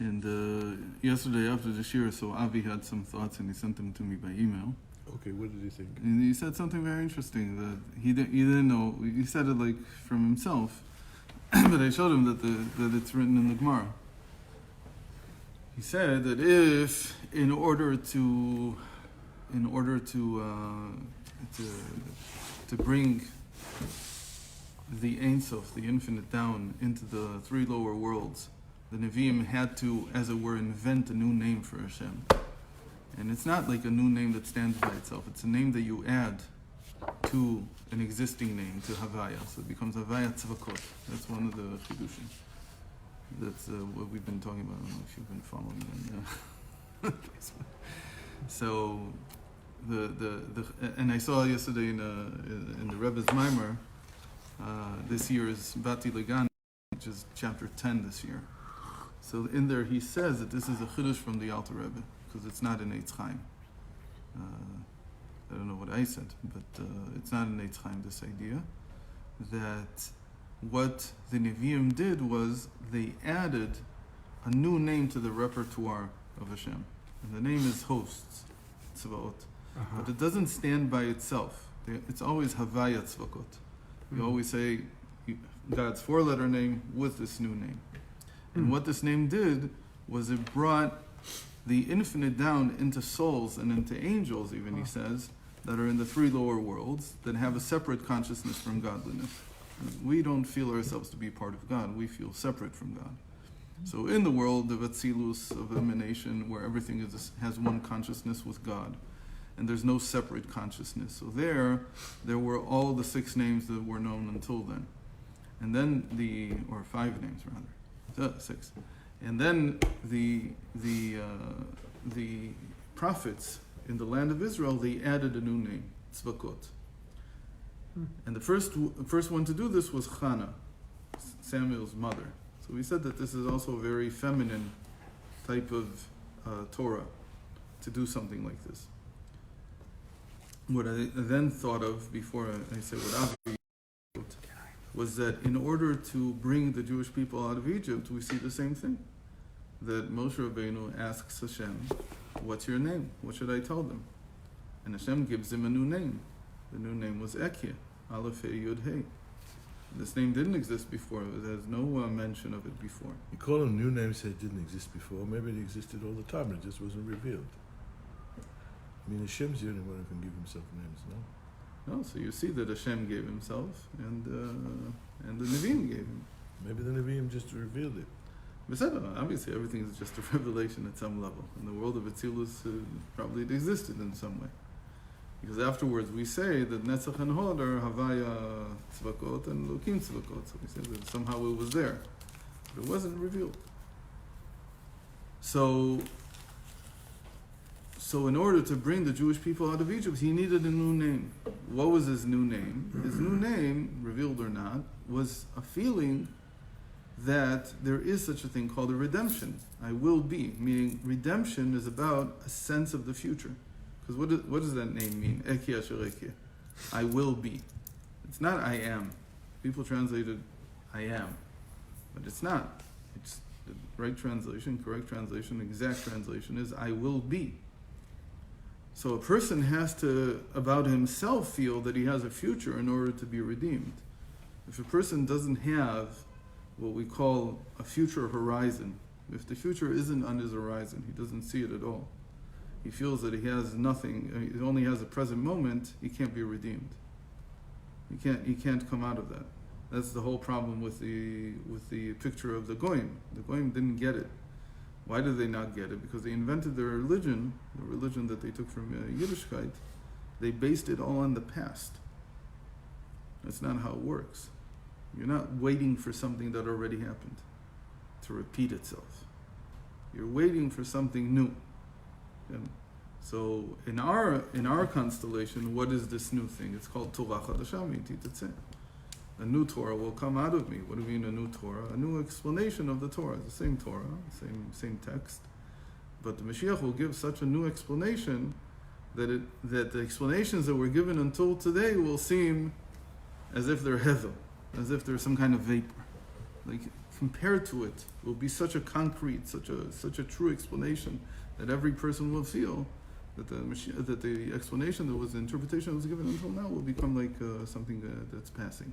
And yesterday after the shir, so Avi had some thoughts and he sent them to me by email. Okay, what did he think? And he said something very interesting that he didn't know. He said it like from himself, but I showed him that it's written in the Gemara. He said that if in order to bring the Ein Sof, the infinite, down into the three lower worlds, the Nevi'im had to, as it were, invent a new name for Hashem. And it's not like a new name that stands by itself. It's a name that you add to an existing name, to Havaya. So it becomes Havaya Tzevakot. That's one of the chidushim. That's what we've been talking about. I don't know if you've been following on Facebook. So and I saw yesterday in the Rebbe's Maimer, this year is Bati Legan, which is chapter 10 this year. So in there he says that this is a chiddush from the Alter Rebbe, because it's not in Eitz Chaim. I don't know what I said, but it's not in Eitz Chaim, this idea that what the Nevi'im did was they added a new name to the repertoire of Hashem. And the name is hosts, Tzevakot. But it doesn't stand by itself. It's always Havaya Tzevakot. You always say God's four-letter name with this new name. And what this name did was it brought the infinite down into souls and into angels, even he says, that are in the three lower worlds, that have a separate consciousness from godliness. We don't feel ourselves to be part of God. We feel separate from God. So in the world of Atzilus, of emanation, where everything has one consciousness with God, and there's no separate consciousness. So there were all the 6 names that were known until then. And then or 5 names rather, 6. And then the prophets in the land of Israel, they added a new name, Tzevakot. And the first one to do this was Chana, Samuel's mother. So we said that this is also a very feminine type of Torah, to do something like this. What I then thought of before I said what Avi wrote was that in order to bring the Jewish people out of Egypt, we see the same thing. That Moshe Rabbeinu asks Hashem, what's your name? What should I tell them? And Hashem gives him a new name. The new name was Ekyeh, Aleph He Yud He. This name didn't exist before. There's no mention of it before. You call them new names that didn't exist before. Maybe it existed all the time, it just wasn't revealed. I mean, Hashem's the only one who can give himself names, no? No, so you see that Hashem gave himself, and the Nevi'im gave him. Maybe the Nevi'im just revealed it. But obviously, everything is just a revelation at some level. In the world of Atzilus, probably it existed in some way. Because afterwards we say that Netzach and Hod are Havaya Tzevakot and Elokim Tzevakot. So we say that somehow it was there, but it wasn't revealed. So in order to bring the Jewish people out of Egypt, he needed a new name. What was his new name? His new name, revealed or not, was a feeling that there is such a thing called a redemption. I will be, meaning redemption is about a sense of the future. Because what does that name mean? Ekyeh Asher Ekyeh. I will be. It's not I am. People translated I am. But it's not. It's the right translation, correct translation, exact translation is I will be. So a person has to, about himself, feel that he has a future in order to be redeemed. If a person doesn't have what we call a future horizon, if the future isn't on his horizon, he doesn't see it at all, he feels that he has nothing, he only has a present moment, he can't be redeemed. He can't come out of that. That's the whole problem with the picture of the Goyim. The Goyim didn't get it. Why did they not get it? Because they invented their religion, the religion that they took from Yiddishkeit, they based it all on the past. That's not how it works. You're not waiting for something that already happened to repeat itself. You're waiting for something new. And so in our constellation, what is this new thing? It's called Torah Chadasha Mi'ititzeh. A new Torah will come out of me. What do you mean a new Torah? A new explanation of the Torah. It's the same Torah, same text. But the Mashiach will give such a new explanation that the explanations that were given until today will seem as if they're hevel, as if they're some kind of vapor. Like compared to it will be such a concrete, such a true explanation that every person will feel that the explanation that was the interpretation that was given until now will become like something that's passing.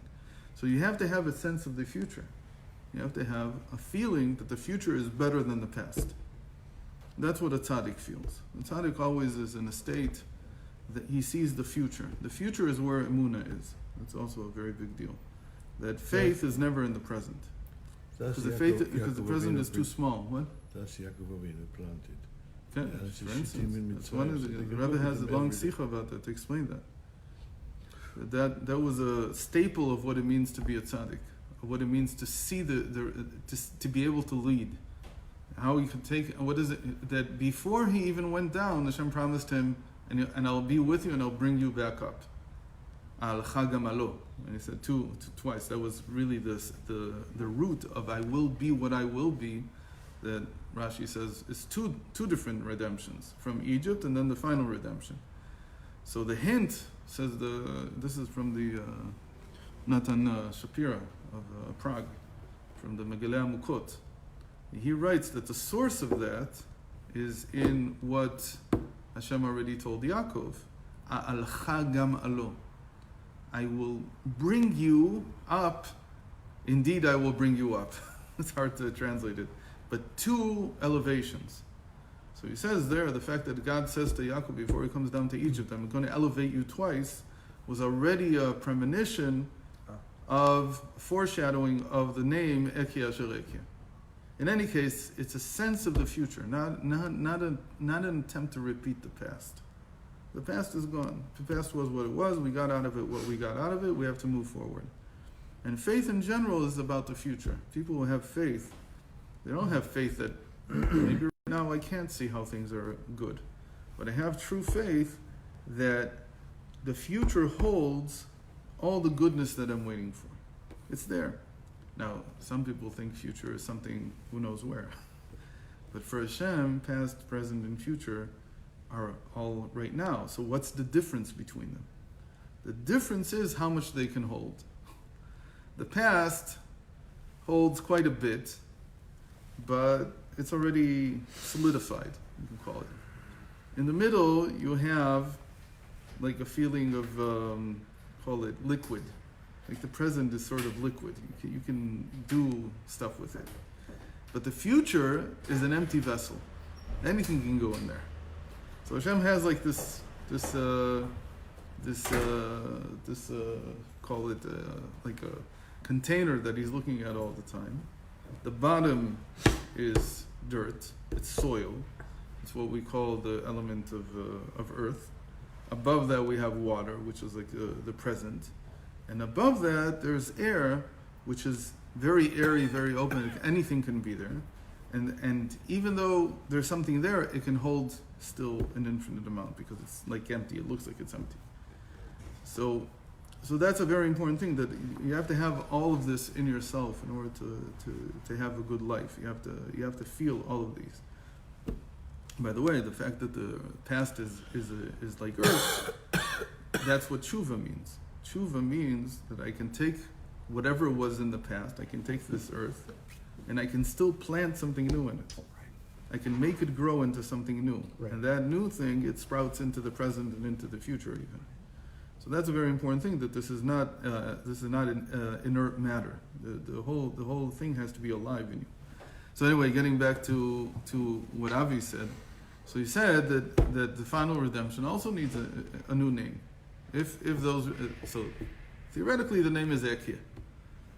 So you have to have a sense of the future. You have to have a feeling that the future is better than the past. That's what a tzaddik feels. A tzaddik always is in a state that he sees the future. The future is where emunah is. That's also a very big deal. That faith is never in the present. Because the present is too small. What? That's Yaakov Avinu planted. Okay. For instance, that's one of the Rebbe has a long sikha about that to explain that. That was a staple of what it means to be a tzaddik, of what it means to see to be able to lead. How he could take, what is it, that before he even went down, Hashem promised him, and I'll be with you and I'll bring you back up. Al Chagam Alo. And he said twice. That was really the root of I will be what I will be, that Rashi says is two different redemptions, from Egypt and then the final redemption. So the hint says this is from the Natan Shapira of Prague, from the Megillah Mukot. He writes that the source of that is in what Hashem already told Yaakov, Al Chagam Alo. I will bring you up. Indeed, I will bring you up. It's hard to translate it. But two elevations. So he says there, the fact that God says to Yaakov before he comes down to Egypt, I'm going to elevate you twice, was already a premonition of foreshadowing of the name Eki Asher Eki. In any case, it's a sense of the future, not an attempt to repeat the past. The past is gone. The past was what it was. We got out of it what we got out of it. We have to move forward. And faith in general is about the future. People who have faith, they don't have faith that maybe right now I can't see how things are good. But I have true faith that the future holds all the goodness that I'm waiting for. It's there. Now, some people think future is something who knows where. But for Hashem, past, present, and future are all right now. So what's the difference between them? The difference is how much they can hold. The past holds quite a bit, but it's already solidified, you can call it. In the middle, you have like a feeling of, call it liquid. Like the present is sort of liquid. You can do stuff with it. But the future is an empty vessel. Anything can go in there. So Hashem has like this call it like a container that he's looking at all the time. The bottom is dirt. It's soil. It's what we call the element of earth. Above that we have water, which is like the present. And above that there's air, which is very airy, very open. Anything can be there. And even though there's something there, it can hold still an infinite amount because it's like empty. It looks like it's empty. So that's a very important thing, that you have to have all of this in yourself in order to have a good life. You have to feel all of these. By the way, the fact that the past is like earth, that's what tshuva means. Tshuva means that I can take whatever was in the past, I can take this earth, and I can still plant something new in it. I can make it grow into something new. Right. And that new thing, it sprouts into the present and into the future even. So that's a very important thing, that this is not an inert matter. The whole thing has to be alive in you. So anyway, getting back to what Avi said. So he said that the final redemption also needs a new name. So theoretically the name is Ekia.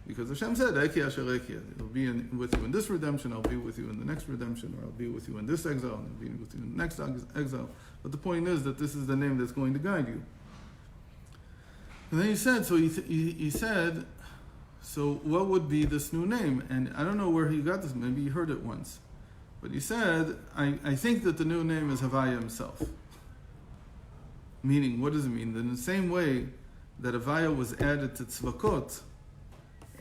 Because Hashem said, Ekia Asher Ekia. I'll be with you in this redemption, I'll be with you in the next redemption, or I'll be with you in this exile, and I'll be with you in the next exile. But the point is that this is the name that's going to guide you. And then he said, he said, so what would be this new name? And I don't know where he got this, maybe he heard it once. But he said, I think that the new name is Havaya himself. Meaning, what does it mean? That in the same way that Havaya was added to Tzevakot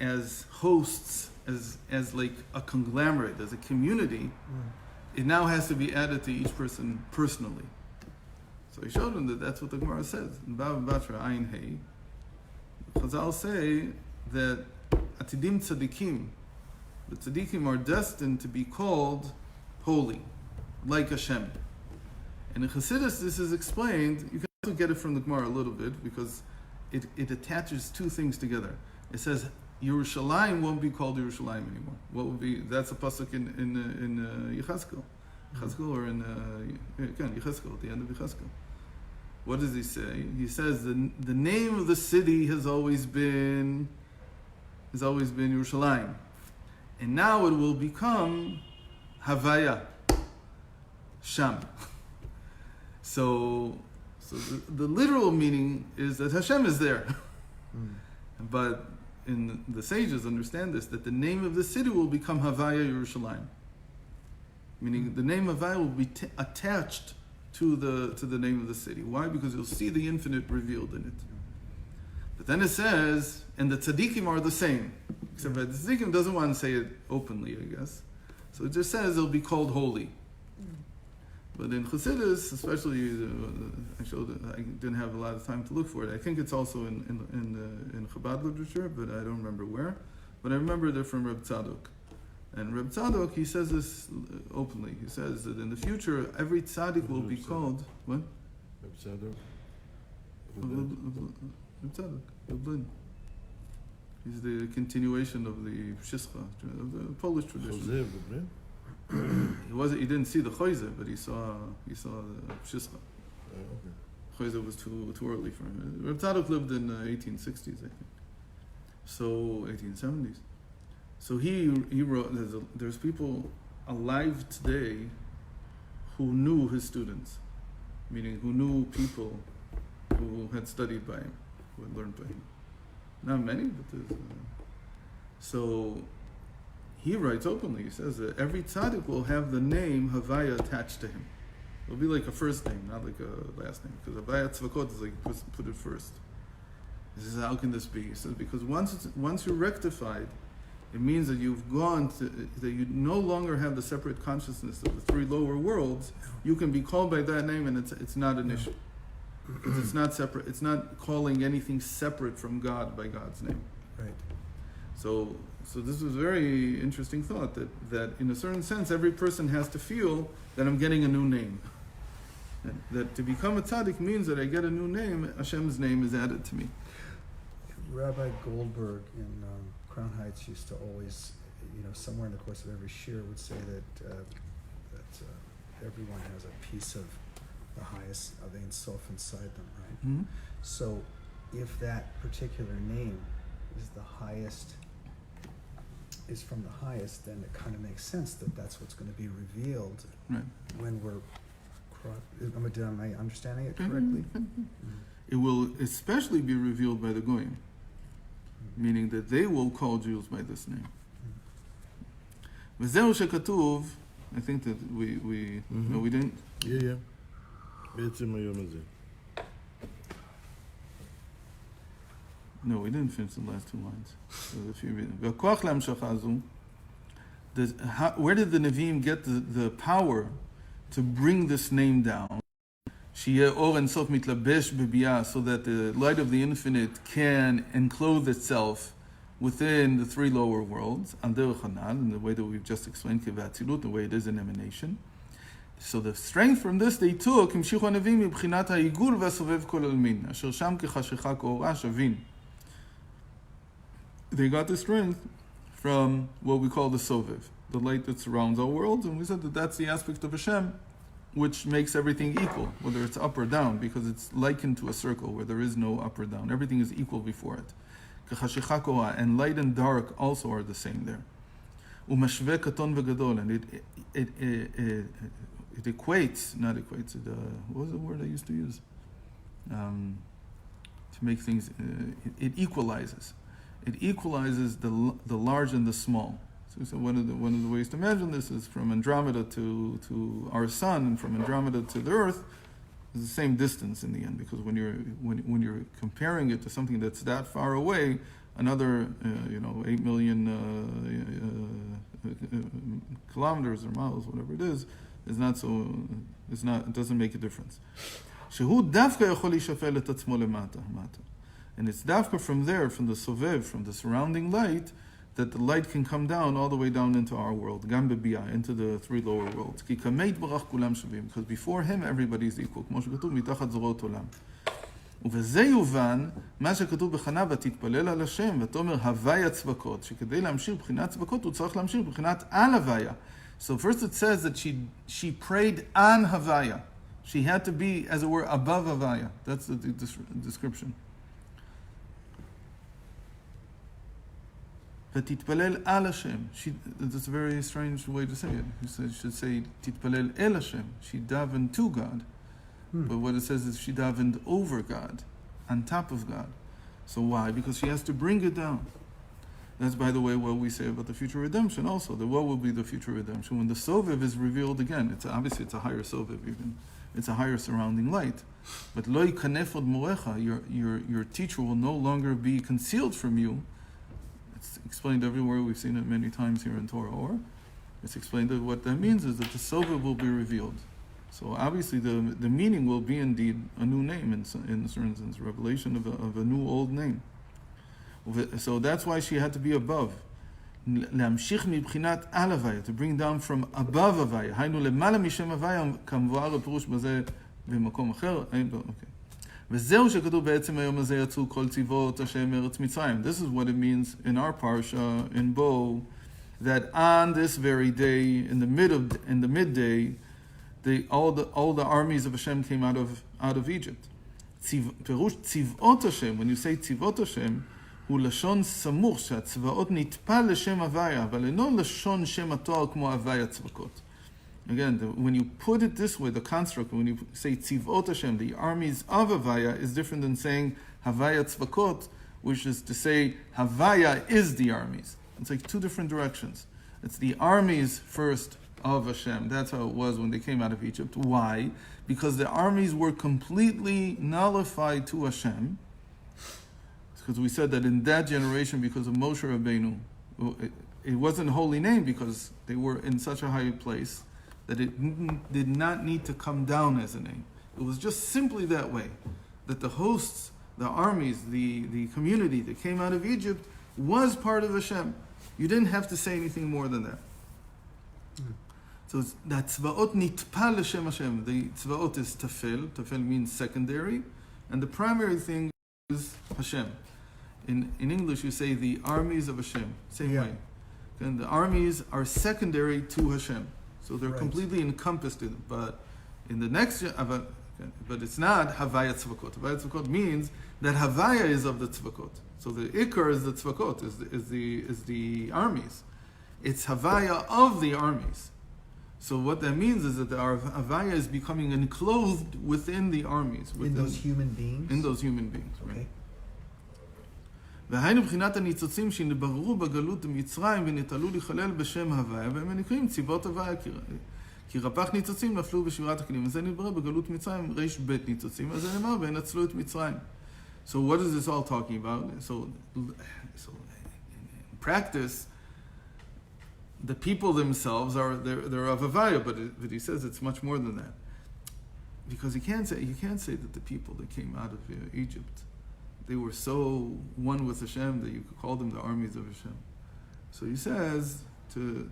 as hosts, as like a conglomerate, as a community, it now has to be added to each person personally. So he showed him that that's what the Gemara says. In Bava Batra Ayin Hey, Chazal say that Atidim Tzadikim, The tzaddikim are destined to be called holy, like Hashem. And in Chassidus, this is explained. You can also get it from the Gemara a little bit because it attaches two things together. It says Yerushalayim won't be called Yerushalayim anymore. What would be? That's a pasuk in Yechezkel, or in Yechezkel, at the end of Yechezkel. What does he say? He says the name of the city has always been Yerushalayim, and now it will become Havaya, Sham. So the literal meaning is that Hashem is there. But in the sages understand this, that the name of the city will become Havaya Yerushalayim. Meaning the name Havaya will be attached to the name of the city. Why? Because you'll see the infinite revealed in it. But then it says, and the tzaddikim are the same. Except that the tzaddikim doesn't want to say it openly, I guess. So it just says they'll be called holy. But in Chassidus, especially, I didn't have a lot of time to look for it. I think it's also in Chabad literature, but I don't remember where. But I remember they're from Reb Tzadok. And Reb Tzadok, he says this openly. He says that in the future, every tzaddik will be called... What? Reb Tzadok? Reb Tzadok, Lublin. He's the continuation of the Pshischa, of the Polish tradition. Hazeh of Lublin? He didn't see the Choyze, but he saw the Pshischa. Okay. Choyze was too early for him. Reb Tzadok lived in 1860s, I think. So 1870s. So he wrote. There's people alive today who knew his students, meaning who knew people who had studied by him, who had learned by him. Not many, but there's. So he writes openly. He says that every tzaddik will have the name Havaya attached to him. It'll be like a first name, not like a last name, because Havaya Tzevakot is like put it first. He says, how can this be? He says, because once you're rectified, it means that you've gone that you no longer have the separate consciousness of the three lower worlds. You can be called by that name, and it's not an issue. Because it's not separate. It's not calling anything separate from God by God's name. Right. So this was a very interesting thought that in a certain sense, every person has to feel that I'm getting a new name. That to become a tzaddik means that I get a new name. Hashem's name is added to me. Rabbi Goldberg in Crown Heights used to always, somewhere in the course of every shir would say that everyone has a piece of the highest of Ein Sof inside them, right? Mm-hmm. So if that particular name is the highest, is from the highest, then it kind of makes sense that that's what's going to be revealed when we're. Am I understanding it correctly? It will especially be revealed by the Goyim, meaning that they will call Jews by this name. V'zeu shekatuv, I think that we no, we didn't. Yeah. בעצם היום הזה. No, we didn't finish the last two lines. So if you read והכוח להמשכה הזו, where did the Nevi'im get the power to bring this name down? שיהיה אור אינסוף מתלבש בביאה, so that the light of the infinite can enclose itself within the three lower worlds, על דרך הנ"ל, in the way that we've just explained, כבאצילות, the way it is in emanation. So the strength from this they took, המשיכו הנביאים מבחינת העיגול והסובב כל עלמין, אשר שם כחשיכה כאורה שווין. They got the strength from what we call the sovev, the light that surrounds our worlds, and we said that that's the aspect of Hashem which makes everything equal, whether it's up or down, because it's likened to a circle where there is no up or down. Everything is equal before it. כחשיכה כאורה, and light and dark also are the same there. ומשווה קטון וגדול, and it equates, not equates, what was the word I used to use? To make things, it equalizes. It equalizes the large and the small. So one of the ways to imagine this is from Andromeda to our sun, and from Andromeda to the Earth is the same distance in the end. Because when you're comparing it to something that's that far away, another 8 million kilometers or miles, whatever it is not so. It doesn't make a difference. שהוא דווקא יכול להישפל את עצמו למטה. And it's dafka from there, from the sovev, from the surrounding light, that the light can come down all the way down into our world, Gam B'Biyah, into the three lower worlds. Ki kamei Barach kulam shavim, because before him everybody is equal. כמו שכתוב, מתחת זרועות עולם. ובזה יובן מה שכתוב בחנה ותתפלל על השם ותאמר הוויה צבקות, שכדי להמשיך בחינת צבקות הוא צריך להמשיך בחינת על הוויה. So first it says that she prayed on Havaya. She had to be, as it were, above Havaya. That's the description. ותתפלל על השם. That's a very strange way to say it. You should say תתפלל אל השם. She davened to God. But what it says is she davened over God, on top of God. So why? Because she has to bring it down. That's, by the way, what we say about the future redemption also. That what will be the future redemption? When the Sovev is revealed again, obviously it's a higher Sovev even. It's a higher surrounding light. But lo yikanef od morecha, your teacher will no longer be concealed from you. It's explained everywhere. We've seen it many times here in Torah Or. It's explained that what that means is that the Sovev will be revealed. So obviously the meaning will be indeed a new name in a certain sense, revelation of a new old name. So that's why she had to be above. להמשיך מבחינת על הוויה, to bring down from above הוויה. היינו למעלה משם הוויה, כמבואר הפירוש בזה במקום אחר. וזהו שכתוב בעצם היום הזה יצאו כל צבאות השם מארץ מצרים. This is what it means in our parsha, in Bo, that on this very day, in the midday, all the armies of Hashem came out of Egypt. פירוש צבאות השם, when you say צבאות השם, הוא לשון סמוך שהצבאות נטפל לשם הוויה, אבל אינו לשון שם התואר כמו הוויה צבקות. Again, when you put it this way, the construct, when you say tzivot Hashem, the armies of Havaya, is different than saying Havaya tzvakot, which is to say Havaya is the armies. It's like two different directions. It's the armies first of Hashem. That's how it was when they came out of Egypt. Why? Because the armies were completely nullified to Hashem. Because we said that in that generation, because of Moshe Rabbeinu, it wasn't a holy name because they were in such a high place that it did not need to come down as a name. It was just simply that way, that the hosts, the armies, the community that came out of Egypt was part of Hashem. You didn't have to say anything more than that. So it's that tzvaot nitpal l'shem Hashem. The tzvaot is tafel. Tafel means secondary, and the primary thing is Hashem. In English, you say the armies of Hashem. Same way. And the armies are secondary to Hashem, so they're completely encompassed in it. But in the next, but it's not Havaya Tzevakot. Havaya Tzevakot means that Havaya is of the Tzevakot. So the Ikar is the Tzevakot, is the armies. It's Havaya of the armies. So what that means is that our Havaya is becoming enclosed within the armies. In those human beings? In those human beings, right? Okay. והיינו בחינת הניצוצים שנבררו בגלות במצרים ונתעלו לחלל בשם הוויה, והם נקראים צבאות הוויה, כי רפ"ח ניצוצים נפלו בשבירת הכלים. וזה נתברר בגלות מצרים ריש בית ניצוצים, אז זה נאמר והנצלו את מצרים. So what is this all talking about? So in practice, the people themselves they're of Havaya, but he says it's much more than that. Because you can't say that the people that came out of Egypt, they were so one with Hashem that you could call them the armies of Hashem. So he says to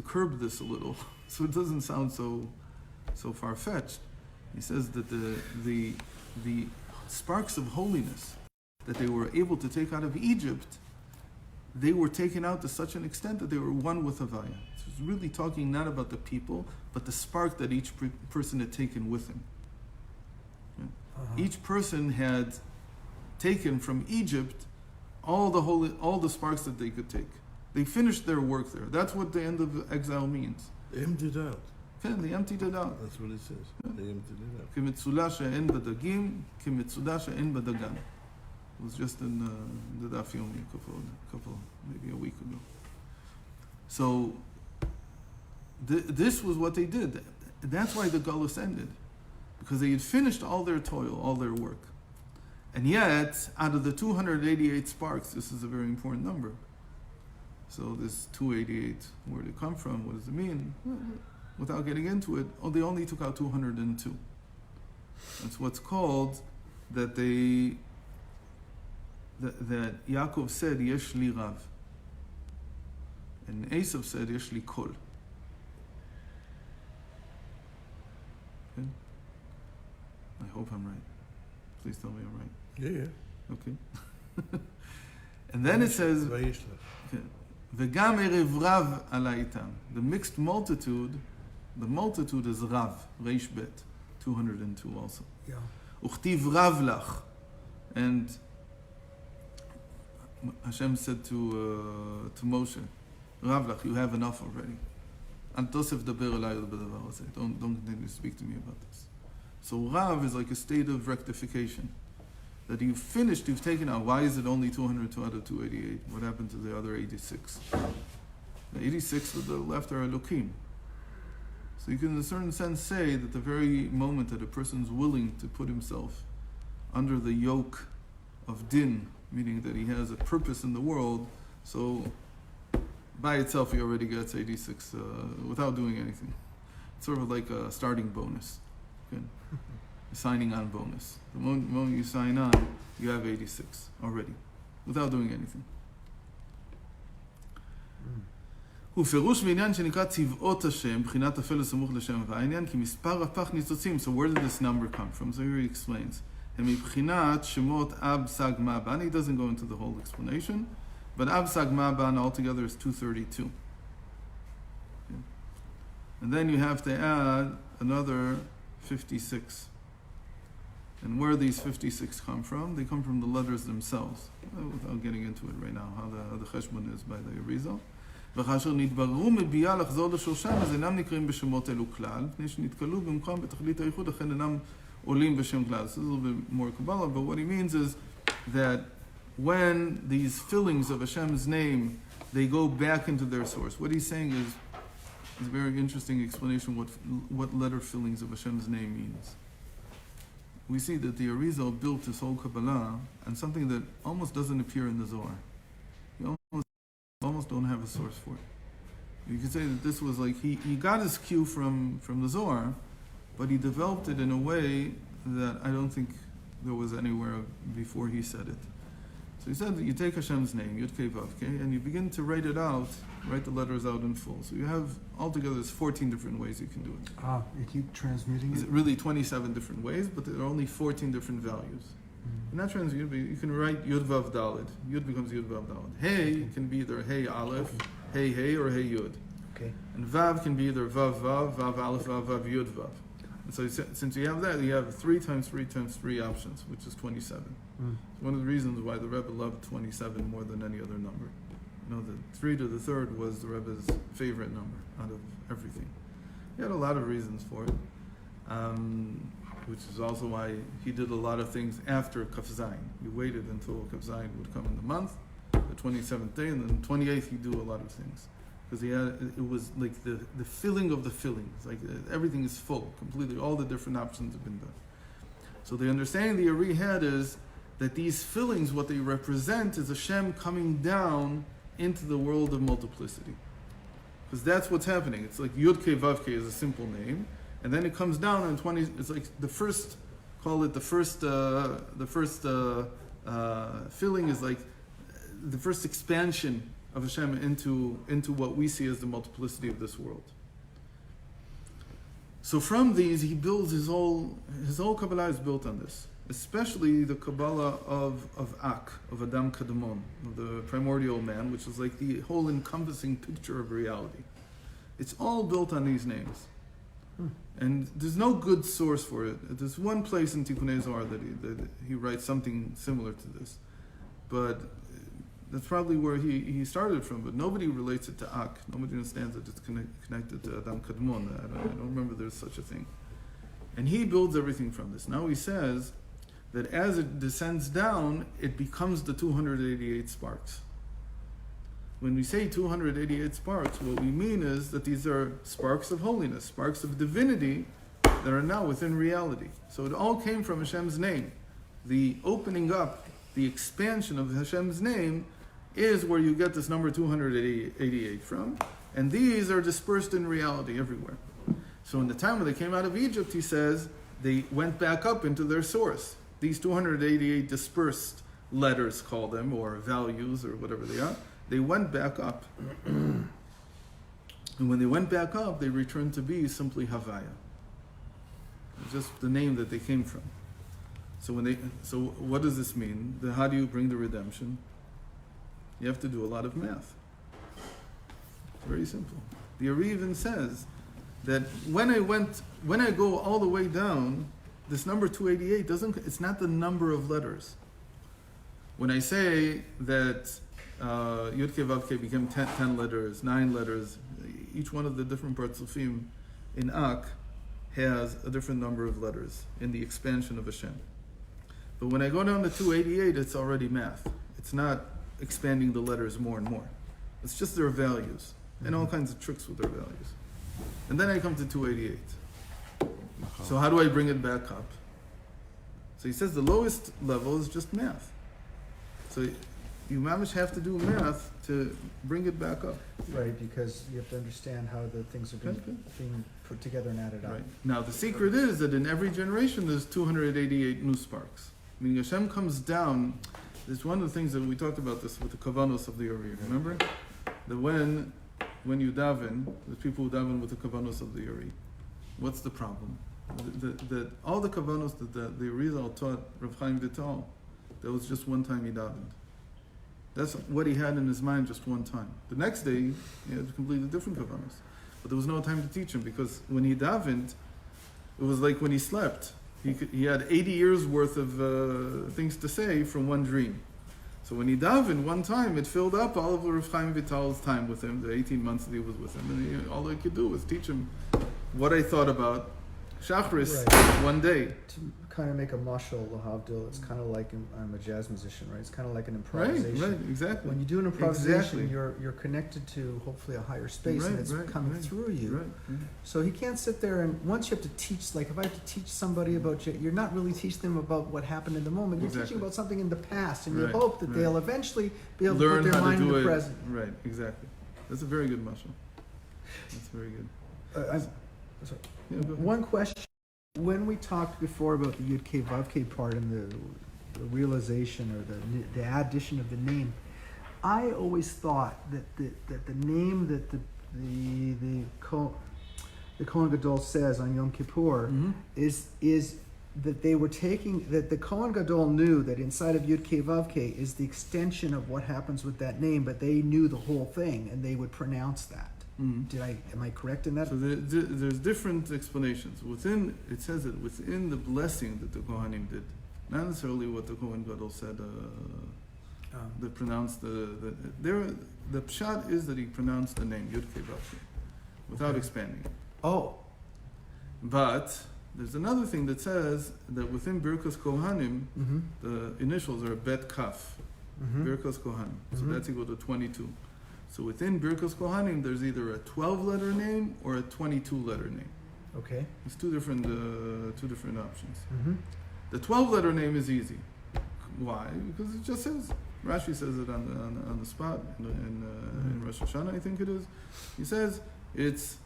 curb this a little, so it doesn't sound so far-fetched. He says that the sparks of holiness that they were able to take out of Egypt, they were taken out to such an extent that they were one with Havaya. So it's really talking not about the people, but the spark that each person had taken with him. Each person had taken from Egypt all the sparks that they could take. They finished their work there. That's what the end of exile means. They emptied out. Okay, they emptied it out. That's what it says. They emptied it out. כמצולה שאין בדגים, כמצודה שאין בדגן. It was just in the Daf Yomi a couple, maybe a week ago. So this was what they did. That's why the Galus ended. Because they had finished all their toil, all their work. And yet, out of the 288 sparks, this is a very important number. So this 288, where did it come from? What does it mean? Without getting into it, they only took out 202. That's what's called that they that Yaakov said, Yesh li Rav. And Esav said, Yesh li Kol. Okay? I hope I'm right. Please tell me I'm right. Yeah. Okay. And then it says, Vayishlach. V'gam erev Rav alaytam. The mixed multitude, the multitude is Rav, Reish Bet, 202 also. Yeah. Uchtiv Rav lach. And Hashem said to Moshe, Rav lach, you have enough already. Don't continue to speak to me about this. So Rav is like a state of rectification. That you've finished, you've taken out. Why is it only 202 out of 288? What happened to the other 86? The 86 to the left are Elokim. So you can in a certain sense say that the very moment that a person's willing to put himself under the yoke of din, meaning that he has a purpose in the world, so by itself he already gets 86 without doing anything. It's sort of like a starting bonus. Okay? A signing on bonus. The moment you sign on, you have 86 already, without doing anything. ופירוש בעניין שנקרא צבאות השם, בחינת אפל וסמוך לשם והעניין, כי מספר הפך ניצוצים. So where did this number come from? So here he explains. הם מבחינת שמות אב סג מבן. He doesn't go into the whole explanation, but אב סג מבן altogether is 232. Okay. And then you have to add another 56. And where these 56 come from? They come from the letters themselves. Without getting into it right now, how the cheshbon is by the Arizal. וכאשר נתבררו מביאה לחזור לשורשם, אז אינם נקראים בשמות אלו כלל, מפני שנתקלו במקום בתכלית הייחוד, לכן אינם עולים בשם כלל. This is a little bit more Kabbalah, but what he means is that when these fillings of Hashem's name, they go back into their source. What he's saying is a very interesting explanation what letter fillings of Hashem's name means. We see that the Arizal built this whole Kabbalah on something that almost doesn't appear in the Zohar. You almost don't have a source for it. You could say that this was like, he got his cue from the Zohar, but he developed it in a way that I don't think there was anywhere before he said it. So he said that you take Hashem's name, Yud Kei Vav Kei, and you begin to write it out, write the letters out in full. So you have, altogether, there's 14 different ways you can do it. You keep transmuting It's it? really 27 different ways, but there are only 14 different values. And that transmute, you can write Yud Vav Daled. Yud becomes Yud Vav Daled. Hey can be either Hey Aleph, Hey Hey, or Hey Yud. Okay. And Vav can be either Vav Vav, Vav Aleph, Vav Vav, Yud Vav. And so since you have that, you have 3 times 3 times 3 options, which is 27. It's one of the reasons why the Rebbe loved 27 more than any other number. You know, the 3 to the 3rd was the Rebbe's favorite number out of everything. He had a lot of reasons for it. Which is also why he did a lot of things after Kaf Zayin. He waited until Kaf Zayin would come in the month, the 27th day, and then the 28th he'd do a lot of things. Because it was like the filling of the fillings. Like everything is full, completely. All the different options have been done. So the understanding the Ari had is that these fillings, what they represent is Hashem coming down into the world of multiplicity. Because that's what's happening. It's like Yud Kei Vav Kei is a simple name. And then it comes down on 20. It's like the first, call it the first filling is like the first expansion of Hashem into what we see as the multiplicity of this world. So from these, he builds his whole Kabbalah is built on this, especially the Kabbalah of Ak, of Adam Kadmon, of the primordial man, which is like the whole encompassing picture of reality. It's all built on these names. And there's no good source for it. There's one place in Tikkunei Zohar that he writes something similar to this. But that's probably where he started from. But nobody relates it to Ak. Nobody understands that it's connected to Adam Kadmon. I don't remember there's such a thing. And he builds everything from this. Now he says that as it descends down, it becomes the 288 sparks. When we say 288 sparks, what we mean is that these are sparks of holiness, sparks of divinity that are now within reality. So it all came from Hashem's name. The opening up, the expansion of Hashem's name is where you get this number 288 from. And these are dispersed in reality everywhere. So in the time when they came out of Egypt, he says, they went back up into their source. These 288 dispersed letters, call them, or values, or whatever they are. They went back up. And when they went back up, they returned to be simply Havaya. Just the name that they came from. So what does this mean? How do you bring the redemption? You have to do a lot of math. It's very simple. The Ari even says that when I go all the way down, this number 288 it's not the number of letters. When I say that Yud Kei Vav Kei became 10 letters, 9 letters, each one of the different partzufim in Ak has a different number of letters in the expansion of Hashem. But when I go down to 288, it's already math. It's not expanding the letters more and more. It's just their values and all kinds of tricks with their values. And then I come to 288. So how do I bring it back up? So he says the lowest level is just math. So you mamish have to do math to bring it back up. Right, because you have to understand how the things are being put together and added up. Right. Now the secret is that in every generation there's 288 new sparks. Meaning Hashem comes down. It's one of the things that we talked about this with the kavanos of the Uri. Remember? That when you daven, the people who daven with the kavanos of the Uri, what's the problem? That all the kavanos that the Arizal taught Rav Chaim Vital, that was just one time he davened. That's what he had in his mind just one time. The next day, he had completely different kavanos. But there was no time to teach him because when he davened, it was like when he slept. He had 80 years worth of things to say from one dream. So when he davened one time, it filled up all of Rav Chaim Vital's time with him, the 18 months that he was with him. And all I could do was teach him what I thought about Shachris one day. To kind of make a mashal, lahavdil, it's kind of like I'm a jazz musician, right? It's kind of like an improvisation. Right, exactly. When you do an improvisation, you're connected to hopefully a higher space, and it's coming through you. Right. So he can't sit there and once you have to teach, like if I have to teach somebody about, you're not really teaching them about what happened in the moment. You're teaching about something in the past, and you hope that they'll eventually be able to put their mind in the present. Right, exactly. That's a very good mashal. That's very good. Sorry. Yeah, one question. When we talked before about the Yud Kei Vav Kei part and the realization or the addition of the name, I always thought that the name that the Kohen Gadol says on Yom Kippur is that they were taking, that the Kohen Gadol knew that inside of Yud Kei Vav Kei is the extension of what happens with that name, but they knew the whole thing and they would pronounce that. Am I correct in that? So there's different explanations. It says that within the blessing that the Kohanim did, not necessarily what the Kohen Gadol said, they pronounced the pshat is that he pronounced the name Yud Kei Vav Kei without expanding it. Oh. But there's another thing that says that within Birkos Kohanim, the initials are Bet Kaf, Birkos Kohanim. So that's equal to 22. So within Birkos Kohanim, there's either a 12-letter name or a 22-letter name. Okay. It's two different options. The 12-letter name is easy. Why? Because it just says. Rashi says it on the spot in Rosh Hashanah, I think it is. He says it's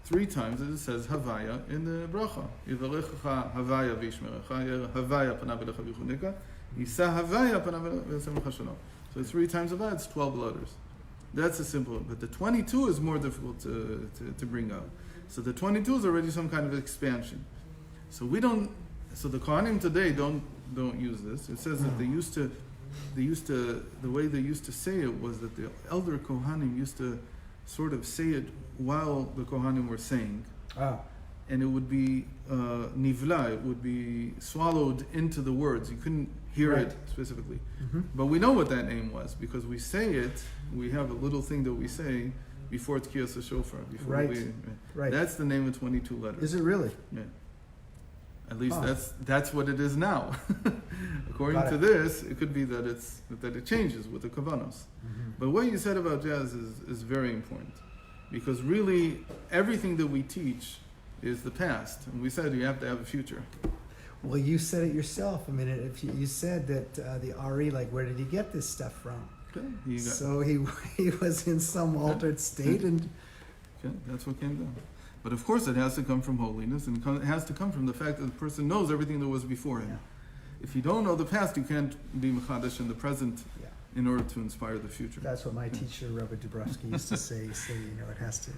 3 times. It says Havaya in the bracha. Yivarechecha Havaya v'yishmerecha. Havaya panav elecha v'chuneka. Yisa Havaya panav elecha shalom. So it's 3 times Havaya. It's 12 letters. That's a simple one. But the 22 is more difficult to bring out. So the 22 is already some kind of expansion. So we don't. So the Kohanim today don't use this. It says that the way they used to say it was that the elder Kohanim used to sort of say it while the Kohanim were saying. And it would be nivla, it would be swallowed into the words. You couldn't hear it specifically. But we know what that name was because we say it, we have a little thing that we say before Tkiyas HaShofar. That's the name of 22 letters. Is it really? Yeah. At least that's what it is now. According to this, it could be that it changes with the Kavanos. But what you said about jazz is very important. Because really, everything that we teach is the past. And we said you have to have a future. Well, you said it yourself. I mean, if you said that the Ari, like, where did he get this stuff from? Okay. So he was in some altered state, and that's what came down. But of course, it has to come from holiness, and it has to come from the fact that the person knows everything that was before him. if you don't know the past, you can't be mechadish in the present Yeah. in order to inspire the future. That's what my teacher, Rabbi Dubrovsky, used to say. He said, it has to,